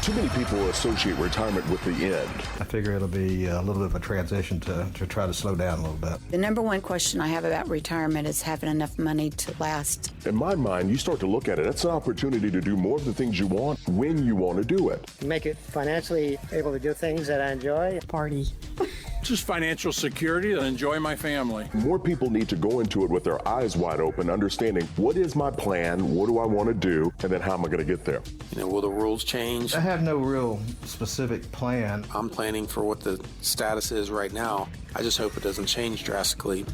Too many people associate retirement with the end. I figure it'll be a little bit of a transition to try to slow down a little bit. The number one question I have about retirement is having enough money to last. In my mind, you start to look at it, that's an opportunity to do more of the things you want when you want to do it. Make it financially able to do things that I enjoy. Party. Just financial security and enjoy my family. More people need to go into it with their eyes wide open, understanding what is my plan, what do I want to do, and then how am I going to get there? Will the rules change? I have no real specific plan. I'm planning for what the status is right now. I just hope it doesn't change drastically.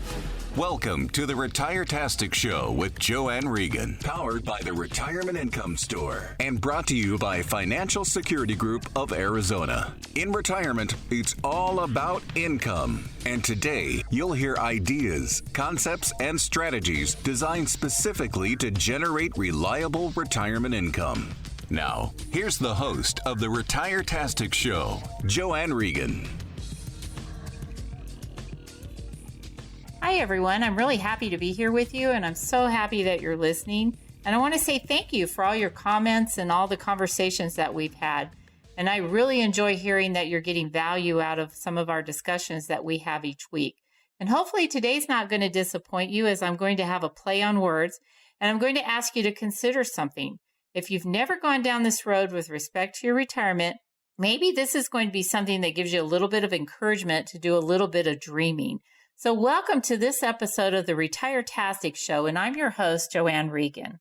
Welcome to the RetireTastic Show with JoAnn Regan, powered by the Retirement Income Store and brought to you by Financial Security Group of Arizona. In retirement, it's all about income. And today, you'll hear ideas, concepts, and strategies designed specifically to generate reliable retirement income. Now, here's the host of the RetireTastic Show, JoAnn Regan. Hi, everyone. I'm really happy to be here with you, and I'm so happy that you're listening. And I want to say thank you for all your comments and all the conversations that we've had. And I really enjoy hearing that you're getting value out of some of our discussions that we have each week. And hopefully today's not going to disappoint you, as I'm going to have a play on words, and I'm going to ask you to consider something. If you've never gone down this road with respect to your retirement, maybe this is going to be something that gives you a little bit of encouragement to do a little bit of dreaming. So welcome to this episode of the RetireTastic Show, and I'm your host, JoAnn Regan.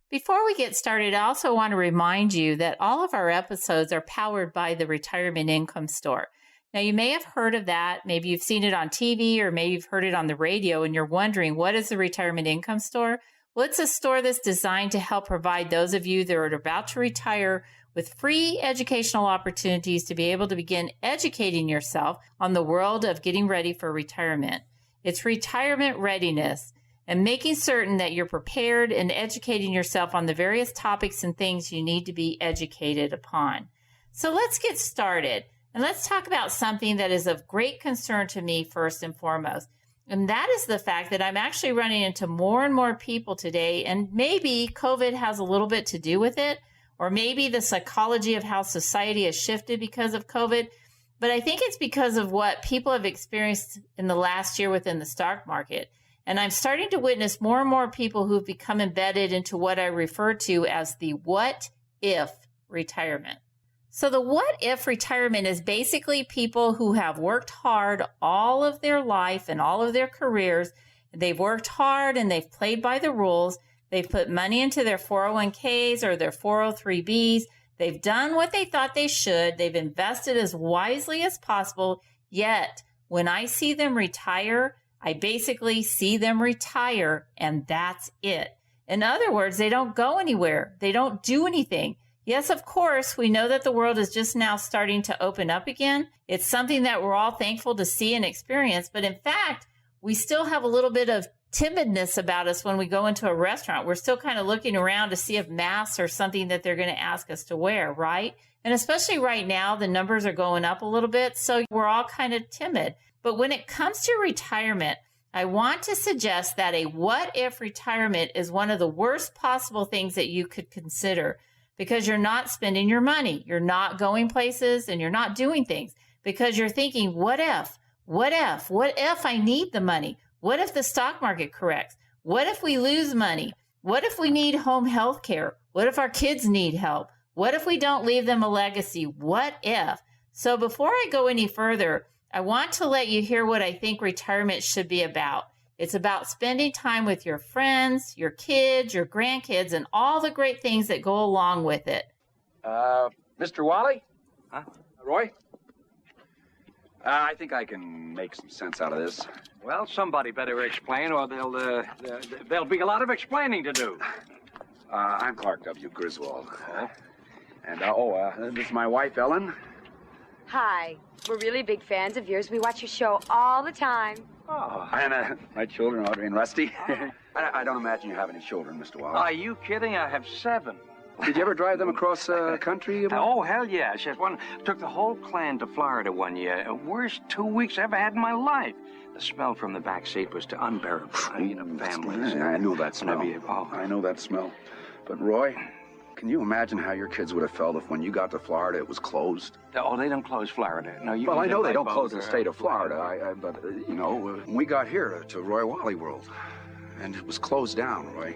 Before we get started, I also want to remind you that all of our episodes are powered by the Retirement Income Store. Now, you may have heard of that. Maybe you've seen it on TV, or maybe you've heard it on the radio, and you're wondering, what is the Retirement Income Store? Well, it's a store that's designed to help provide those of you that are about to retire with free educational opportunities to be able to begin educating yourself on the world of getting ready for retirement. It's retirement readiness and making certain that you're prepared and educating yourself on the various topics and things you need to be educated upon. So let's get started, and let's talk about something that is of great concern to me first and foremost. And that is the fact that I'm actually running into more and more people today, and maybe COVID has a little bit to do with it, or maybe the psychology of how society has shifted because of COVID. But I think it's because of what people have experienced in the last year within the stock market. And I'm starting to witness more and more people who've become embedded into what I refer to as the what if retirement. So the what if retirement is basically people who have worked hard all of their life and all of their careers. They've worked hard and they've played by the rules. They've put money into their 401ks or their 403bs. They've done what they thought they should. They've invested as wisely as possible. Yet, when I see them retire, I basically see them retire, and that's it. In other words, they don't go anywhere. They don't do anything. Yes, of course, we know that the world is just now starting to open up again. It's something that we're all thankful to see and experience. But in fact, we still have a little bit of timidness about us when we go into a restaurant. We're still kind of looking around to see if masks are something that they're going to ask us to wear, right? And especially right now, the numbers are going up a little bit, so we're all kind of timid. But when it comes to retirement, I want to suggest that a what-if retirement is one of the worst possible things that you could consider, because you're not spending your money, you're not going places, and you're not doing things, because you're thinking, what if I need the money? What if the stock market corrects? What if we lose money? What if we need home health care? What if our kids need help? What if we don't leave them a legacy? What if? So before I go any further, I want to let you hear what I think retirement should be about. It's about spending time with your friends, your kids, your grandkids, and all the great things that go along with it. Mr. Wally? Huh? Roy? I think I can make some sense out of this. Well, somebody better explain, or there'll be a lot of explaining to do. I'm Clark W. Griswold. And, this is my wife, Ellen. Hi. We're really big fans of yours. We watch your show all the time. Oh, and my children, Audrey and Rusty. I don't imagine you have any children, Mr. Wally. Are you kidding? I have 7. Did you ever drive them across country? Oh, hell yes. Yes, one took the whole clan to Florida one year. Worst 2 weeks I ever had in my life. The smell from the back seat was unbearable. Families. I knew that smell. I know that smell. But Roy, Can you imagine how your kids would have felt if when you got to Florida it was closed? Oh, they don't close Florida. No, you. Well, I know they don't boat, close the state of Florida, but, you know, when we got here to Roy Wally World, and it was closed down, Roy,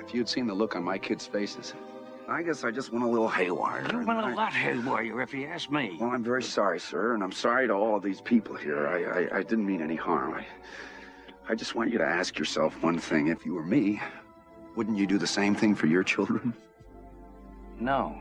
if you'd seen the look on my kids' faces, I guess I just went a little haywire. You went a lot haywire, if you ask me. Well, I'm very sorry, sir, and I'm sorry to all of these people here. I didn't mean any harm. I just want you to ask yourself one thing. If you were me, wouldn't you do the same thing for your children? No.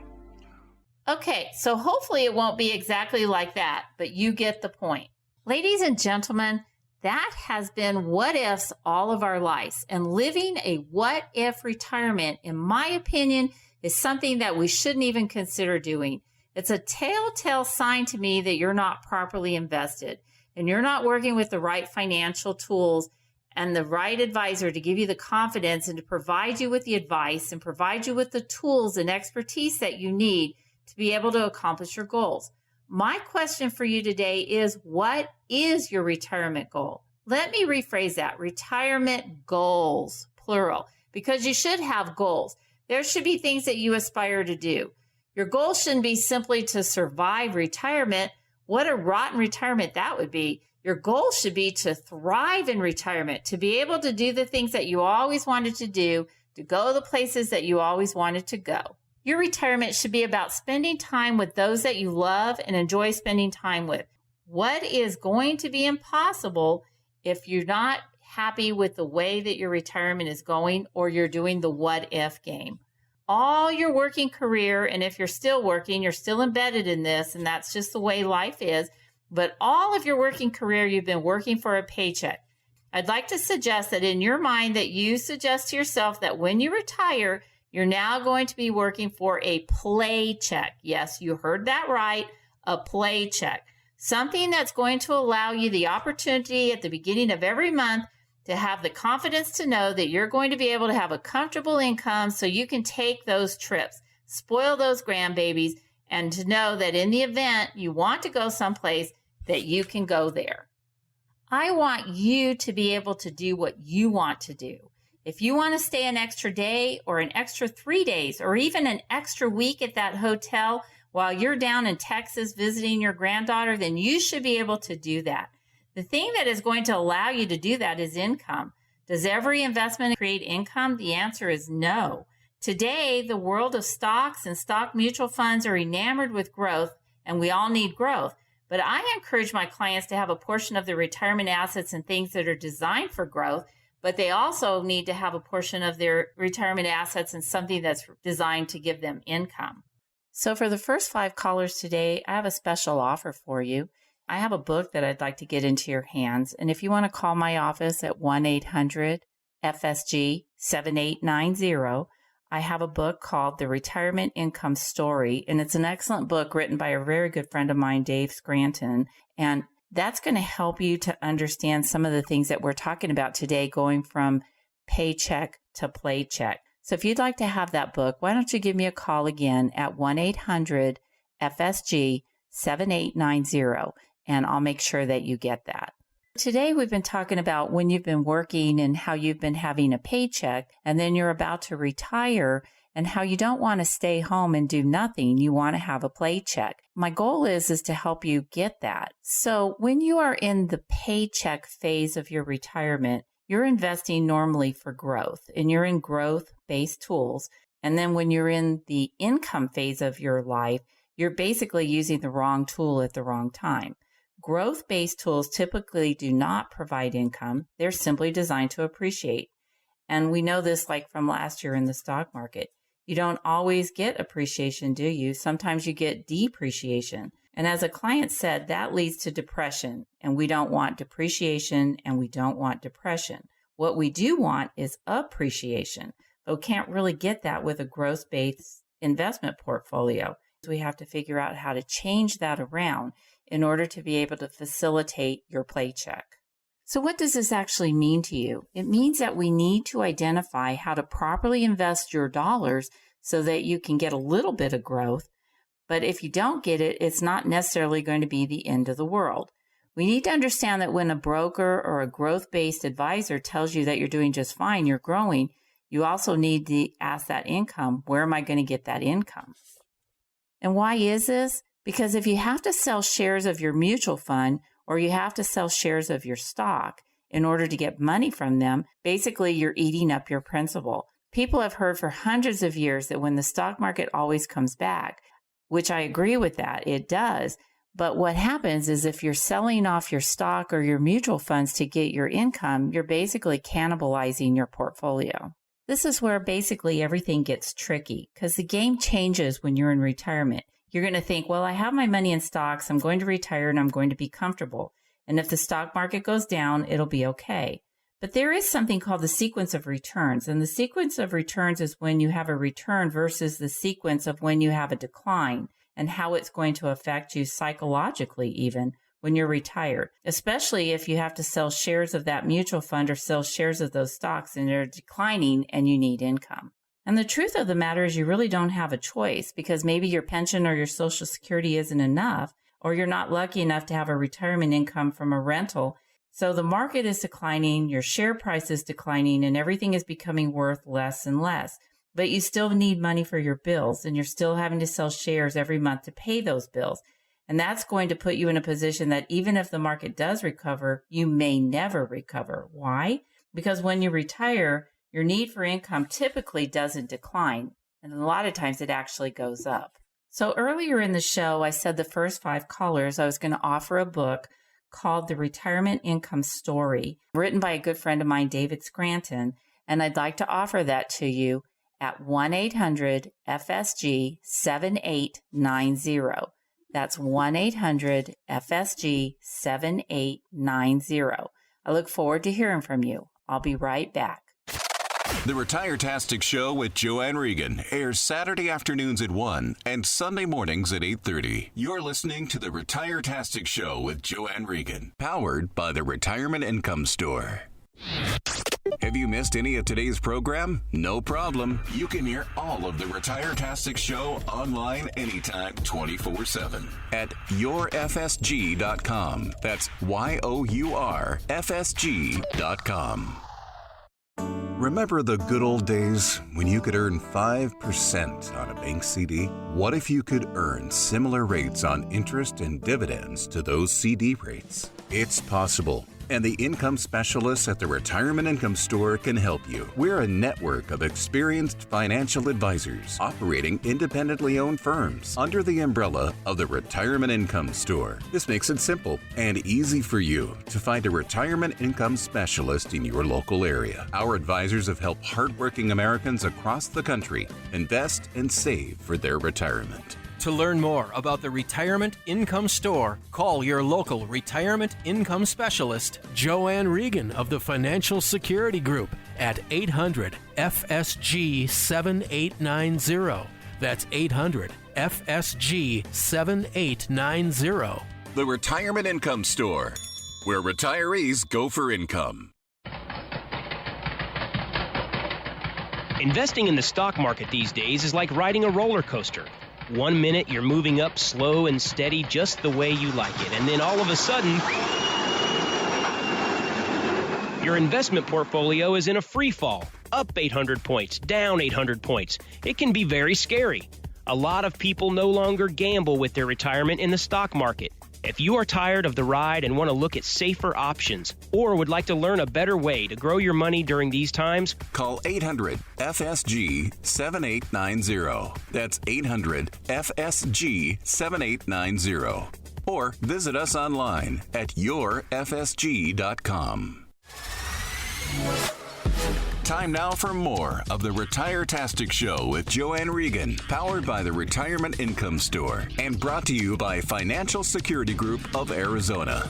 Okay, so hopefully it won't be exactly like that, but you get the point. Ladies and gentlemen, that has been What Ifs all of our lives. And living a what if retirement, in my opinion, is something that we shouldn't even consider doing. It's a telltale sign to me that you're not properly invested and you're not working with the right financial tools and the right advisor to give you the confidence and to provide you with the advice and provide you with the tools and expertise that you need to be able to accomplish your goals. My question for you today is, what is your retirement goal? Let me rephrase that. Retirement goals, plural, because you should have goals. There should be things that you aspire to do. Your goal shouldn't be simply to survive retirement. What a rotten retirement that would be. Your goal should be to thrive in retirement, to be able to do the things that you always wanted to do, to go the places that you always wanted to go. Your retirement should be about spending time with those that you love and enjoy spending time with. What is going to be impossible if you're not happy with the way that your retirement is going or you're doing the what if game? All your working career, and if you're still working, you're still embedded in this, and that's just the way life is. But all of your working career, you've been working for a paycheck. I'd like to suggest that in your mind that you suggest to yourself that when you retire, you're now going to be working for a Playcheck. Yes, you heard that right, a Playcheck. Something that's going to allow you the opportunity at the beginning of every month to have the confidence to know that you're going to be able to have a comfortable income so you can take those trips, spoil those grandbabies, and to know that in the event you want to go someplace, that you can go there. I want you to be able to do what you want to do. If you want to stay an extra day or an extra 3 days or even an extra week at that hotel while you're down in Texas visiting your granddaughter, then you should be able to do that. The thing that is going to allow you to do that is income. Does every investment create income? The answer is no. Today, the world of stocks and stock mutual funds are enamored with growth, and we all need growth. But I encourage my clients to have a portion of their retirement assets and things that are designed for growth, but they also need to have a portion of their retirement assets and something that's designed to give them income. So for the first 5 callers today, I have a special offer for you. I have a book that I'd like to get into your hands. And if you want to call my office at 1-800-FSG-7890, I have a book called The Retirement Income Story. And it's an excellent book written by a very good friend of mine, Dave Scranton. And that's going to help you to understand some of the things that we're talking about today, going from paycheck to playcheck. So if you'd like to have that book, why don't you give me a call again at 1-800-FSG-7890, and I'll make sure that you get that. Today, we've been talking about when you've been working and how you've been having a paycheck, and then you're about to retire, and how you don't want to stay home and do nothing. You want to have a paycheck. My goal is to help you get that. So when you are in the paycheck phase of your retirement, you're investing normally for growth, and you're in growth-based tools. And then when you're in the income phase of your life, you're basically using the wrong tool at the wrong time. Growth-based tools typically do not provide income. They're simply designed to appreciate. And we know this like from last year in the stock market. You don't always get appreciation, do you? Sometimes you get depreciation. And as a client said, that leads to depression. And we don't want depreciation and we don't want depression. What we do want is appreciation, but we can't really get that with a growth-based investment portfolio. We have to figure out how to change that around in order to be able to facilitate your paycheck. So what does this actually mean to you? It means that we need to identify how to properly invest your dollars so that you can get a little bit of growth. But if you don't get it, it's not necessarily going to be the end of the world. We need to understand that when a broker or a growth-based advisor tells you that you're doing just fine, you're growing, you also need to ask that income, where am I going to get that income? And why is this? Because if you have to sell shares of your mutual fund or you have to sell shares of your stock in order to get money from them, basically you're eating up your principal. People have heard for hundreds of years that when the stock market always comes back, which I agree with that, it does. But what happens is if you're selling off your stock or your mutual funds to get your income, you're basically cannibalizing your portfolio. This is where basically everything gets tricky because the game changes when you're in retirement. You're going to think, well, I have my money in stocks, I'm going to retire and I'm going to be comfortable. And if the stock market goes down, it'll be okay. But there is something called the sequence of returns. And the sequence of returns is when you have a return versus the sequence of when you have a decline, and how it's going to affect you psychologically even when you're retired, especially if you have to sell shares of that mutual fund or sell shares of those stocks and they're declining and you need income. And the truth of the matter is you really don't have a choice because maybe your pension or your Social Security isn't enough, or you're not lucky enough to have a retirement income from a rental. So the market is declining, your share price is declining, and everything is becoming worth less and less. But you still need money for your bills, and you're still having to sell shares every month to pay those bills. And that's going to put you in a position that even if the market does recover, you may never recover. Why? Because when you retire, your need for income typically doesn't decline. And a lot of times it actually goes up. So earlier in the show, I said the first 5 callers, I was going to offer a book called The Retirement Income Story, written by a good friend of mine, David Scranton. And I'd like to offer that to you at 1-800-FSG-7890. That's 1-800-FSG-7890. I look forward to hearing from you. I'll be right back. The RetireTastic Show with JoAnn Regan airs Saturday afternoons at 1 and Sunday mornings at 8:30. You're listening to the RetireTastic Show with JoAnn Regan, powered by the Retirement Income Store. Have you missed any of today's program? No problem. You can hear all of the RetireTastic Show online anytime, 24/7 at yourfsg.com. That's YOURFSG.com. Remember the good old days when you could earn 5% on a bank CD? What if you could earn similar rates on interest and dividends to those CD rates? It's possible. And the income specialists at the Retirement Income Store can help you. We're a network of experienced financial advisors operating independently owned firms under the umbrella of the Retirement Income Store. This makes it simple and easy for you to find a retirement income specialist in your local area. Our advisors have helped hardworking Americans across the country invest and save for their retirement. To learn more about the Retirement Income Store, call your local Retirement Income Specialist, JoAnn Regan of the Financial Security Group at 800-FSG-7890. That's 800-FSG-7890. The Retirement Income Store, where retirees go for income. Investing in the stock market these days is like riding a roller coaster. 1 minute you're moving up slow and steady just the way you like it, and then all of a sudden, your investment portfolio is in a free fall. Up 800 points, down 800 points. It can be very scary. A lot of people no longer gamble with their retirement in the stock market. If you are tired of the ride and want to look at safer options or would like to learn a better way to grow your money during these times, call 800-FSG-7890. That's 800-FSG-7890. Or visit us online at yourfsg.com. Time now for more of the RetireTastic Show with JoAnn Regan, powered by the Retirement Income Store and brought to you by Financial Security Group of Arizona.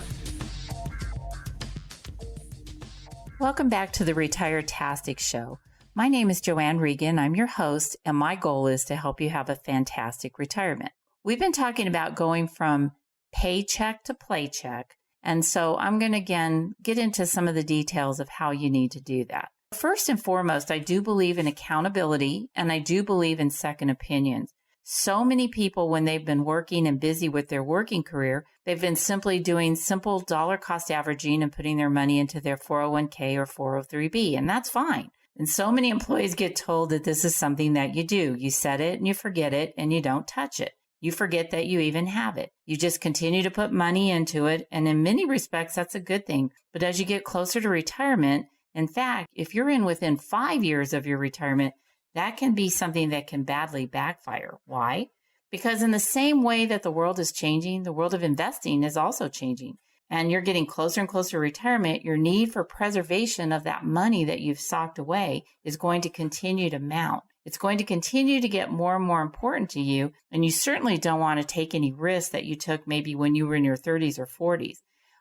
Welcome back to the RetireTastic Show. My name is JoAnn Regan. I'm your host, and my goal is to help you have a fantastic retirement. We've been talking about going from paycheck to playcheck, and so I'm going to again get into some of the details of how you need to do that. First and foremost, I do believe in accountability, and I do believe in second opinions. So many people, when they've been working and busy with their working career, they've been simply doing simple dollar cost averaging and putting their money into their 401k or 403b, and that's fine. And so many employees get told that this is something that you do. You set it and you forget it and you don't touch it. You forget that you even have it. You just continue to put money into it. And in many respects, that's a good thing. But as you get closer to retirement, in fact, if you're in within 5 years of your retirement, that can be something that can badly backfire. Why? Because in the same way that the world is changing, the world of investing is also changing. And you're getting closer and closer to retirement, your need for preservation of that money that you've socked away is going to continue to mount. It's going to continue to get more and more important to you. And you certainly don't want to take any risks that you took maybe when you were in your 30s or 40s.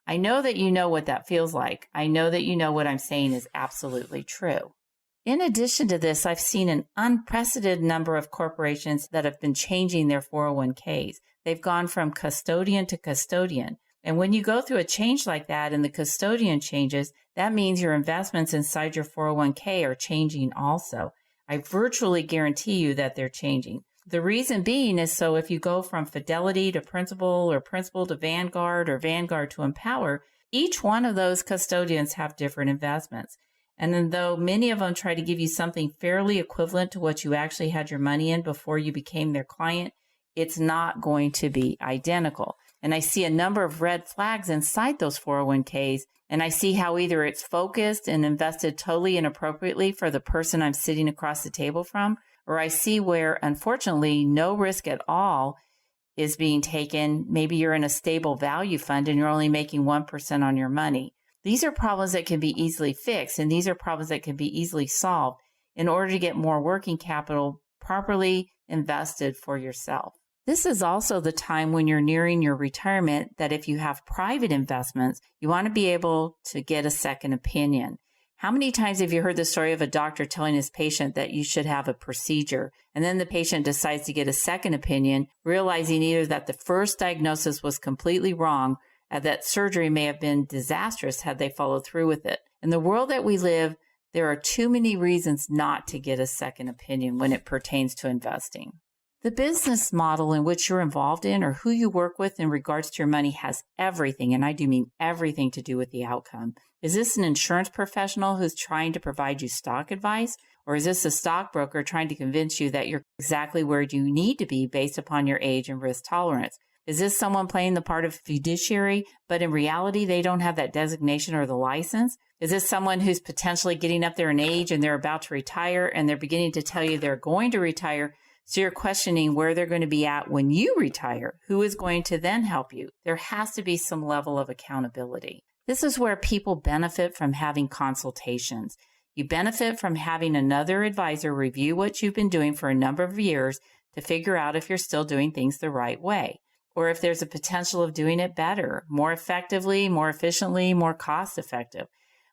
I know that you know what that feels like. I know that you know what I'm saying is absolutely true. In addition to this, I've seen an unprecedented number of corporations that have been changing their 401ks. They've gone from custodian to custodian. And when you go through a change like that and the custodian changes, that means your investments inside your 401k are changing also. I virtually guarantee you that they're changing. The reason being is so if you go from Fidelity to Principal or Principal to Vanguard or Vanguard to Empower, each one of those custodians have different investments. And then though many of them try to give you something fairly equivalent to what you actually had your money in before you became their client, it's not going to be identical. And I see a number of red flags inside those 401ks, and I see how either it's focused and invested totally inappropriately for the person I'm sitting across the table from, or I see where, unfortunately, no risk at all is being taken. Maybe you're in a stable value fund and you're only making 1% on your money. These are problems that can be easily fixed, and these are problems that can be easily solved in order to get more working capital properly invested for yourself. This is also the time when you're nearing your retirement that if you have private investments, you want to be able to get a second opinion. How many times have you heard the story of a doctor telling his patient that you should have a procedure, and then the patient decides to get a second opinion, realizing either that the first diagnosis was completely wrong, or that surgery may have been disastrous had they followed through with it? In the world that we live, there are too many reasons not to get a second opinion when it pertains to investing. The business model in which you're involved in or who you work with in regards to your money has everything, and I do mean everything, to do with the outcome. Is this an insurance professional who's trying to provide you stock advice? Or is this a stockbroker trying to convince you that you're exactly where you need to be based upon your age and risk tolerance? Is this someone playing the part of fiduciary, but in reality they don't have that designation or the license? Is this someone who's potentially getting up there in age and they're about to retire and they're beginning to tell you they're going to retire? So you're questioning where they're going to be at when you retire. Who is going to then help you? There has to be some level of accountability. This is where people benefit from having consultations. You benefit from having another advisor review what you've been doing for a number of years to figure out if you're still doing things the right way, or if there's a potential of doing it better, more effectively, more efficiently, more cost effective,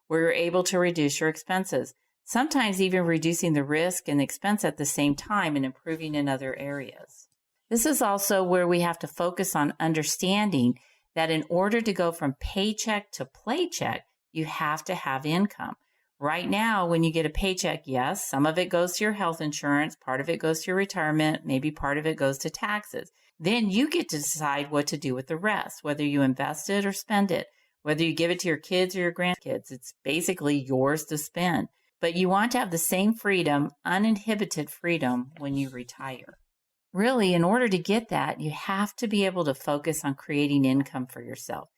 where you're able to reduce your expenses. Sometimes even reducing the risk and expense at the same time and improving in other areas. This is also where we have to focus on understanding that in order to go from paycheck to playcheck, you have to have income. Right now, when you get a paycheck, yes, some of it goes to your health insurance, part of it goes to your retirement, maybe part of it goes to taxes. Then you get to decide what to do with the rest, whether you invest it or spend it, whether you give it to your kids or your grandkids. It's basically yours to spend. But you want to have the same freedom, uninhibited freedom, when you retire. Really, in order to get that, you have to be able to focus on creating income for yourself.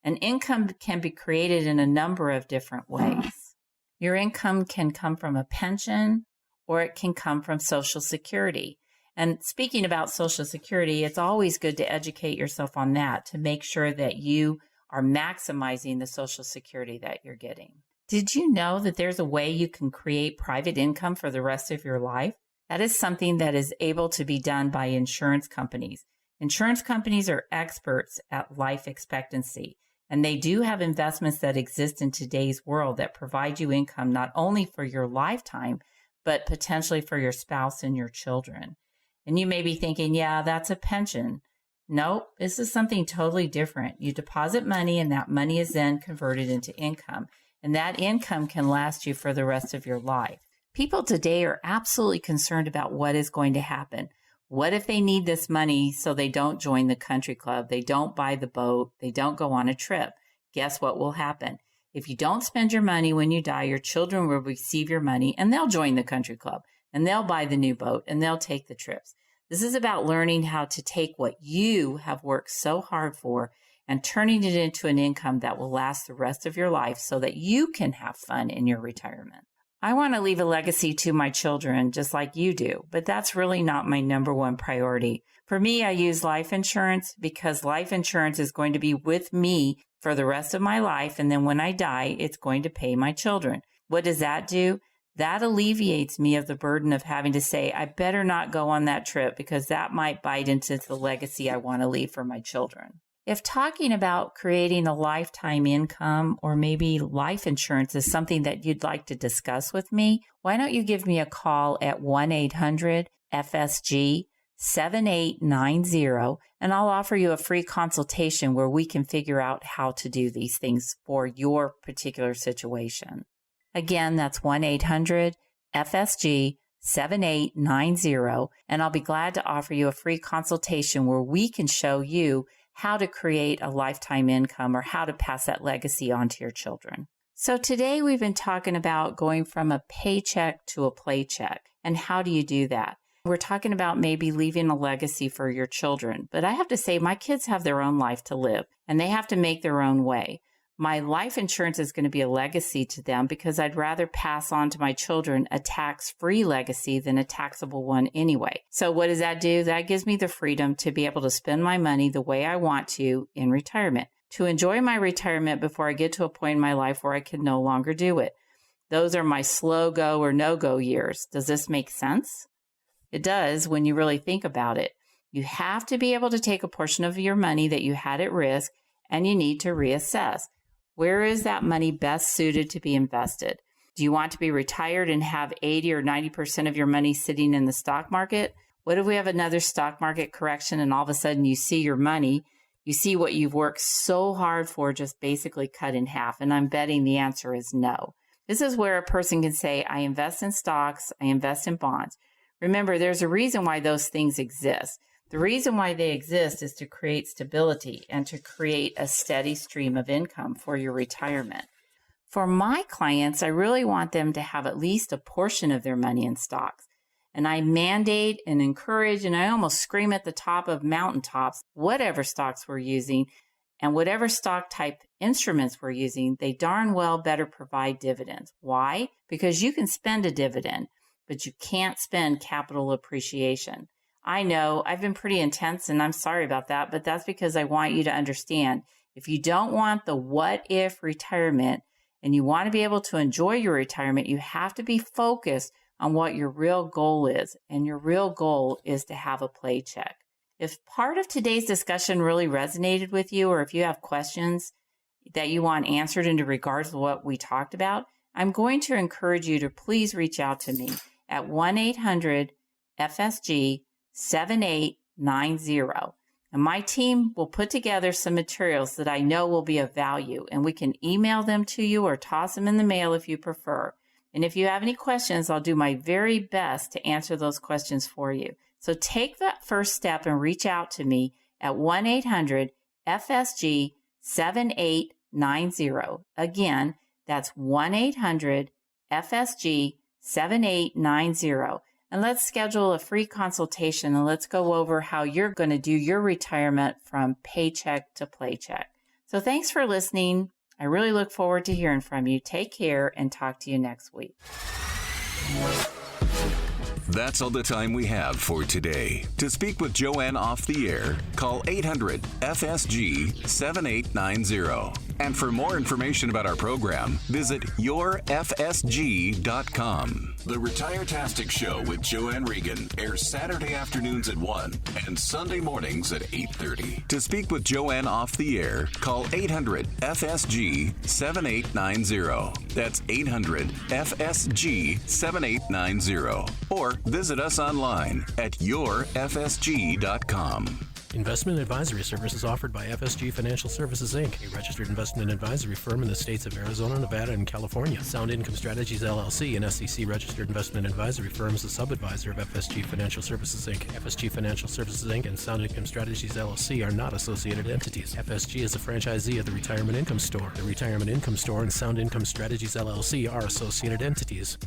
And income can be created in a number of different ways. Your income can come from a pension, or it can come from Social Security. And speaking about Social Security, it's always good to educate yourself on that to make sure that you are maximizing the Social Security that you're getting. Did you know that there's a way you can create private income for the rest of your life? That is something that is able to be done by insurance companies. Insurance companies are experts at life expectancy, and they do have investments that exist in today's world that provide you income not only for your lifetime, but potentially for your spouse and your children. And you may be thinking, yeah, that's a pension. Nope, this is something totally different. You deposit money, and that money is then converted into income. And that income can last you for the rest of your life. People today are absolutely concerned about what is going to happen. What if they need this money so they don't join the country club, they don't buy the boat, they don't go on a trip? Guess what will happen? If you don't spend your money when you die, your children will receive your money and they'll join the country club and they'll buy the new boat and they'll take the trips. This is about learning how to take what you have worked so hard for and turning it into an income that will last the rest of your life so that you can have fun in your retirement. I want to leave a legacy to my children just like you do, but that's really not my number one priority. For me, I use life insurance because life insurance is going to be with me for the rest of my life, and then when I die, it's going to pay my children. What does that do? That alleviates me of the burden of having to say, I better not go on that trip because that might bite into the legacy I want to leave for my children. If talking about creating a lifetime income or maybe life insurance is something that you'd like to discuss with me, why don't you give me a call at 1-800-FSG-7890 and I'll offer you a free consultation where we can figure out how to do these things for your particular situation. Again, that's 1-800-FSG-7890 and I'll be glad to offer you a free consultation where we can show you how to create a lifetime income or how to pass that legacy on to your children. So today we've been talking about going from a paycheck to a playcheck and how do you do that? We're talking about maybe leaving a legacy for your children, but I have to say my kids have their own life to live and they have to make their own way. My life insurance is going to be a legacy to them because I'd rather pass on to my children a tax-free legacy than a taxable one anyway. So what does that do? That gives me the freedom to be able to spend my money the way I want to in retirement, to enjoy my retirement before I get to a point in my life where I can no longer do it. Those are my slow go or no go years. Does this make sense? It does when you really think about it. You have to be able to take a portion of your money that you had at risk and you need to reassess. Where is that money best suited to be invested? Do you want to be retired and have 80 or 90% of your money sitting in the stock market? What if we have another stock market correction and all of a sudden you see your money, you see what you've worked so hard for just basically cut in half? And I'm betting the answer is no. This is where a person can say, I invest in stocks, I invest in bonds. Remember, there's a reason why those things exist. The reason why they exist is to create stability and to create a steady stream of income for your retirement. For my clients, I really want them to have at least a portion of their money in stocks. And I mandate and encourage, and I almost scream at the top of mountaintops, whatever stocks we're using and whatever stock type instruments we're using, they darn well better provide dividends. Why? Because you can spend a dividend, but you can't spend capital appreciation. I know I've been pretty intense and I'm sorry about that, but that's because I want you to understand if you don't want the what if retirement and you want to be able to enjoy your retirement, you have to be focused on what your real goal is. And your real goal is to have a paycheck. If part of today's discussion really resonated with you, or if you have questions that you want answered in regards to what we talked about, I'm going to encourage you to please reach out to me at 1-800-FSG-7890. And my team will put together some materials that I know will be of value, and we can email them to you or toss them in the mail if you prefer. And if you have any questions, I'll do my very best to answer those questions for you. So take that first step and reach out to me at 1-800-FSG-7890. Again, that's 1-800-FSG-7890. And let's schedule a free consultation and let's go over how you're going to do your retirement from paycheck to playcheck. So thanks for listening. I really look forward to hearing from you. Take care and talk to you next week. That's all the time we have for today. To speak with JoAnn off the air, call 800-FSG-7890. And for more information about our program, visit yourfsg.com. The RetireTastic Show with JoAnn Regan airs Saturday afternoons at 1 and Sunday mornings at 8:30. To speak with JoAnn off the air, call 800-FSG-7890. That's 800-FSG-7890. Or visit us online at yourfsg.com. Investment advisory services offered by FSG Financial Services, Inc., a registered investment advisory firm in the states of Arizona, Nevada, and California. Sound Income Strategies, LLC, an SEC-registered investment advisory firm, is a sub-advisor of FSG Financial Services, Inc. FSG Financial Services, Inc. and Sound Income Strategies, LLC are not associated entities. FSG is a franchisee of the Retirement Income Store. The Retirement Income Store and Sound Income Strategies, LLC are associated entities.